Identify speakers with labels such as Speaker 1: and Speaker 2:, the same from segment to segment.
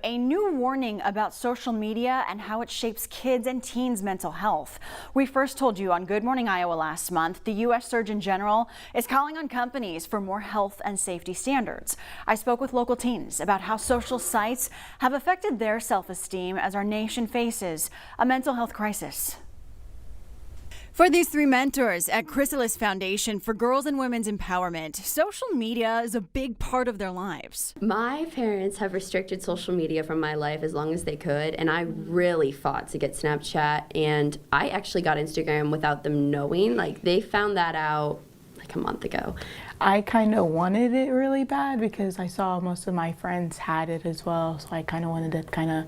Speaker 1: A new warning about social media and how it shapes kids and teens' mental health. We first told you on Good Morning Iowa last month, the U.S. Surgeon General is calling on companies for more health and safety standards. I spoke with local teens about how social sites have affected their self-esteem as our nation faces a mental health crisis. For these three mentors at Chrysalis Foundation for Girls and Women's Empowerment, social media is a big part of their lives.
Speaker 2: My parents have restricted social media from my life as long as they could, and I really fought to get Snapchat, and I actually got Instagram without them knowing. Like, they found that out like a month ago.
Speaker 3: I kind of wanted it really bad because I saw most of my friends had it as well, so I kind of wanted to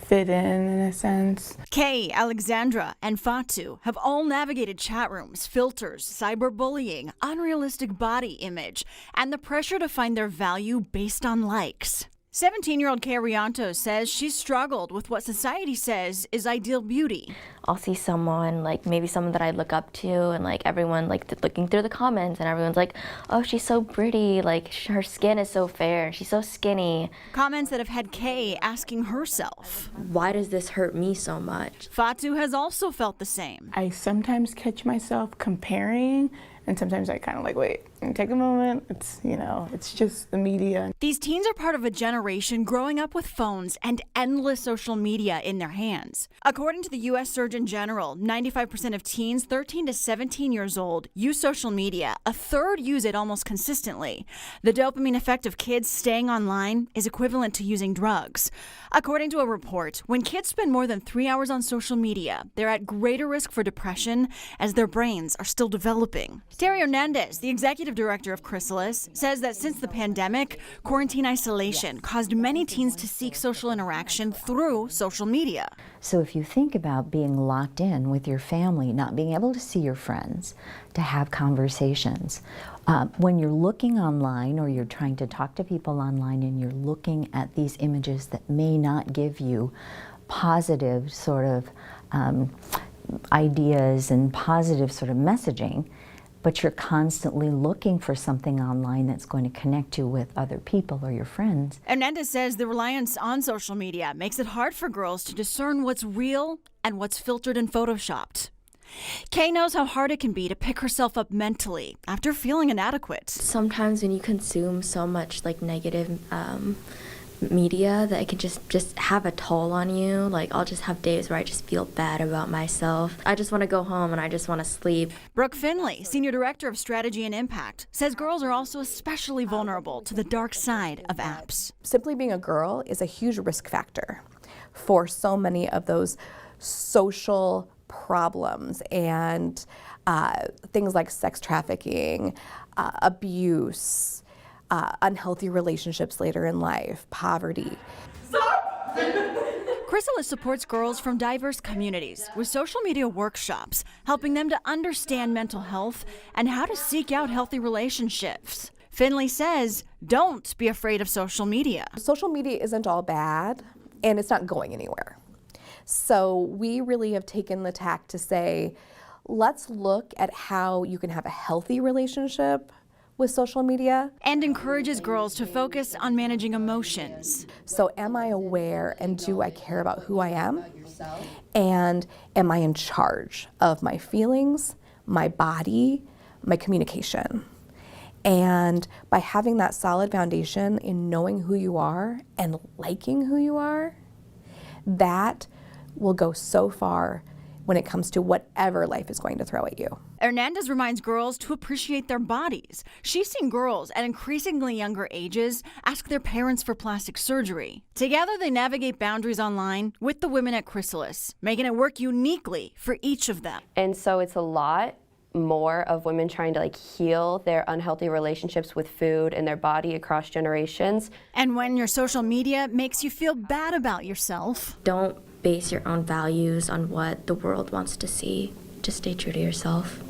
Speaker 3: fit in a sense.
Speaker 1: Kay, Alexandra, and Fatu have all navigated chat rooms, filters, cyberbullying, unrealistic body image, and the pressure to find their value based on likes. 17-year-old Kay Rianto says she struggled with what society says is ideal beauty.
Speaker 4: I'll see someone, like maybe someone that I look up to, and like everyone looking through the comments, and everyone's like, oh, she's so pretty, like her skin is so fair, she's so skinny.
Speaker 1: Comments that have had Kay asking herself,
Speaker 4: why does this hurt me so much?
Speaker 1: Fatu has also felt the same.
Speaker 3: I sometimes catch myself comparing, and sometimes I kind of wait and take a moment. It's just the media.
Speaker 1: These teens are part of a generation growing up with phones and endless social media in their hands. According to the U.S. Surgeon General, 95% of teens 13 to 17 years old use social media. A third use it almost consistently. The dopamine effect of kids staying online is equivalent to using drugs. According to a report, when kids spend more than 3 hours on social media, they're at greater risk for depression as their brains are still developing. Terry Hernandez, the executive director of Chrysalis, says that since the pandemic, quarantine isolation caused many teens to seek social interaction through social media.
Speaker 5: So if you think about being locked in with your family, not being able to see your friends, to have conversations, when you're looking online or you're trying to talk to people online and you're looking at these images that may not give you positive sort of ideas and positive sort of messaging, but you're constantly looking for something online that's going to connect you with other people or your friends.
Speaker 1: Hernandez says the reliance on social media makes it hard for girls to discern what's real and what's filtered and photoshopped. Kay knows how hard it can be to pick herself up mentally after feeling inadequate.
Speaker 4: Sometimes when you consume so much negative media that it can just have a toll on you. Like, I'll just have days where I just feel bad about myself. I just want to go home and I just want to sleep.
Speaker 1: Brooke Finley, Senior Director of Strategy and Impact, says girls are also especially vulnerable to the dark side of apps.
Speaker 6: Simply being a girl is a huge risk factor for so many of those social problems and things like sex trafficking, abuse, unhealthy relationships later in life, poverty.
Speaker 1: Chrysalis supports girls from diverse communities with social media workshops, helping them to understand mental health and how to seek out healthy relationships. Finley says, don't be afraid of social media.
Speaker 6: Social media isn't all bad, and it's not going anywhere. So we really have taken the tack to say, let's look at how you can have a healthy relationship with social media.
Speaker 1: And encourages girls to focus on managing emotions.
Speaker 6: So am I aware and do I care about who I am? And am I in charge of my feelings, my body, my communication? And by having that solid foundation in knowing who you are and liking who you are, that will go so far when it comes to whatever life is going to throw at you.
Speaker 1: Hernandez reminds girls to appreciate their bodies. She's seen girls at increasingly younger ages ask their parents for plastic surgery. Together, they navigate boundaries online with the women at Chrysalis, making it work uniquely for each of them.
Speaker 2: And so it's a lot more of women trying to heal their unhealthy relationships with food and their body across generations.
Speaker 1: And when your social media makes you feel bad about yourself,
Speaker 4: don't base your own values on what the world wants to see. Just stay true to yourself.